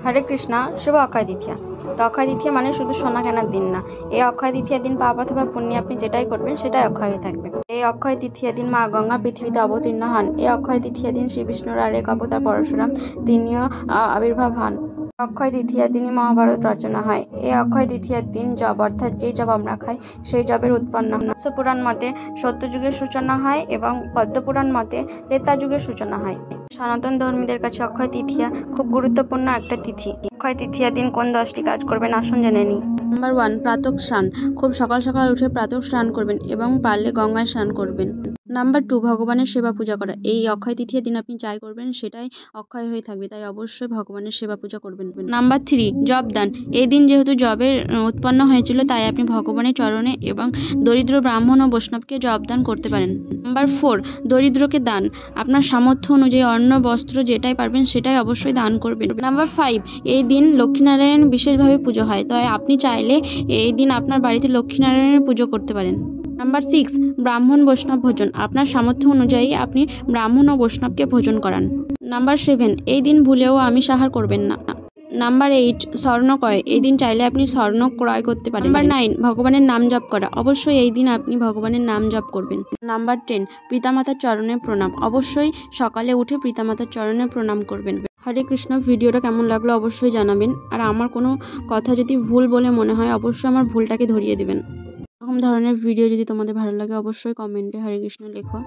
হরে কৃষ্ণা। শুভ অক্ষয় তৃতীয়া। তো অক্ষয় তৃতীয়া মানে শুধু সোনা কেনার দিন না, এই অক্ষয় তৃতীয়ার দিন পাপ অথবা পুণ্যে আপনি যেটাই করবেন সেটাই অক্ষয় হয়ে থাকবে। এই অক্ষয় তৃতীয়ার দিন মা গঙ্গা পৃথিবীতে অবতীর্ণ হন। এই অক্ষয় তৃতীয়ার দিন শ্রী বিষ্ণুর আরেক অবতার পরশুরাম তিনিও আবির্ভাব হন। অক্ষয় তৃতীয়ার দিনই মহাভারত রচনা হয়। এই অক্ষয় তৃতীয়ার দিন জব অর্থাৎ যে জব আমরা খাই সেই জবের উৎপন্ন হয়। মৎস্য পুরাণ মতে সত্যযুগের সূচনা হয় এবং পদ্মপুরাণ মতে ত্রেতা যুগের সূচনা হয়। সনাতন ধর্মীদের কাছে অক্ষয় তৃতীয়া খুব গুরুত্বপূর্ণ একটা তিথি। অক্ষয় তৃতীয়ার দিন কোন 10টি কাজ করবেন আসুন জেনে নিই। নাম্বার 1, প্রাতঃ স্নান। খুব সকাল সকাল উঠে প্রাতঃ স্নান করবেন এবং পারলে গঙ্গায় স্নান করবেন। নাম্বার 2, ভগবানের সেবা পূজা করা। এই অক্ষয় তৃতীয়ার দিন আপনি যাই করবেন সেটাই অক্ষয় হয়ে থাকবে, তাই অবশ্যই ভগবানের সেবা পূজা করবেন। নাম্বার 3, জব দান। এই দিন যেহেতু জবের উৎপন্ন হয়েছিল তাই আপনি ভগবানের চরণে এবং দরিদ্র ব্রাহ্মণ ও বৈষ্ণবকে জব দান করতে পারেন। নাম্বার 4, দরিদ্রকে দান। আপনার সামর্থ্য অনুযায়ী অন্ন বস্ত্র যেটাই পারবেন সেটাই অবশ্যই দান করবেন। নাম্বার 5, এই দিন লক্ষ্মীনারায়ণ বিশেষভাবে পুজো হয়, তাই আপনি চাইলে এই দিন আপনার বাড়িতে লক্ষ্মীনারায়ণের পুজো করতে পারেন। নাম্বার 6, ব্রাহ্মণ বৈষ্ণব ভোজন। আপনার সামর্থ্য অনুযায়ী আপনি ব্রাহ্মণ ও বৈষ্ণবকে ভোজন করান। নাম্বার 7, এই দিন ভুলেও আমিষ আহার করবেন না। নাম্বার 8, স্বর্ণ ক্রয়। এই দিন চাইলে আপনি স্বর্ণ ক্রয় করতে পারেন। নাম্বার 9, ভগবানের নাম জপ করা। অবশ্যই এই দিন আপনি ভগবানের নাম জপ করবেন। নাম্বার 10, পিতামাতার চরণে প্রণাম। অবশ্যই সকালে উঠে পিতামাতার চরণে প্রণাম করবেন। হরে কৃষ্ণ। ভিডিওটা কেমন লাগলো অবশ্যই জানাবেন, আর আমার কোনো কথা যদি ভুল বলে মনে হয় অবশ্যই আমার ভুলটাকে ধরিয়ে দেবেন। এরকম ধরনের ভিডিও যদি তোমাদের ভালো লাগে অবশ্যই কমেন্টে হরে কৃষ্ণ লেখো।